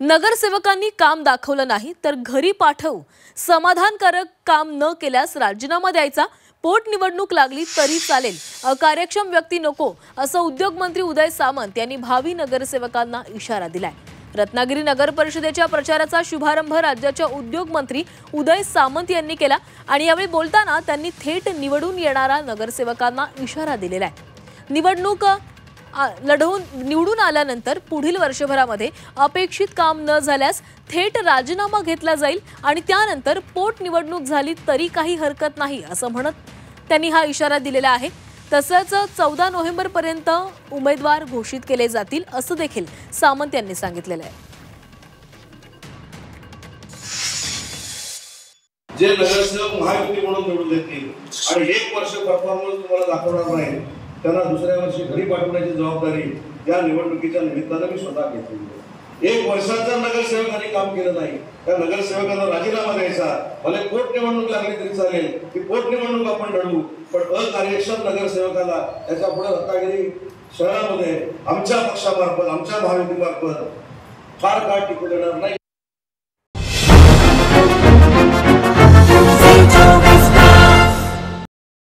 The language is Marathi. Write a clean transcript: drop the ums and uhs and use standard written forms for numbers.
नगरसेवकांनी काम दाखवलं नाही तर घरी पाठवू, समाधानकारक काम न केल्यास राजीनामा द्यायचा, पोटनिवडणूक लागली तरी चालेल, अकार्यक्षम व्यक्ती नको, असं उद्योगमंत्री उदय सामंत यांनी भावी नगरसेवकांना इशारा दिलाय। रत्नागिरी नगर परिषदेच्या प्रचाराचा शुभारंभ राज्याच्या उद्योगमंत्री उदय सामंत यांनी केला आणि यावेळी बोलताना त्यांनी थेट निवडून येणाऱ्या नगरसेवकांना इशारा दिलेला आहे। निवडून आल्यानंतर पुढील वर्षभरामध्ये अपेक्षित काम न झाल्यास थेट राजीनामा घेतला जाईल आणि त्यानंतर पोटनिवडणूक झाली तरी काही हरकत नाही असं म्हणत त्यांनी हा इशारा दिलेला आहे। तसंच 14 नोव्हेंबर पर्यंत उमेदवार घोषित केले जातील असं देखील सामंत यांनी सांगितलेलं आहे। जे नगरसेवक महायुती म्हणून निवडून येतील आणि 1 वर्ष परफॉर्मन्स तुम्हाला दाखवणार नाही त्यांना दुसऱ्या वर्षी घरी पाठवण्याची जबाबदारी या निवडणुकीच्या निमित्ताने मी स्वतः घेतली आहे। 1 वर्षात जर नगरसेवकांनी काम केलं नाही त्या नगरसेवकांना राजीनामा द्यायचा, भले पोटनिवडणूक लागली तरी चालेल, ती पोटनिवडणूक आपण लढवू, पण अकार्यक्षम नगरसेवकाला त्याच्या पुढे रत्नागिरी शहरामध्ये आमच्या पक्षामार्फत आमच्या महायुतीमार्फत फार काळ टिकू देणार नाही।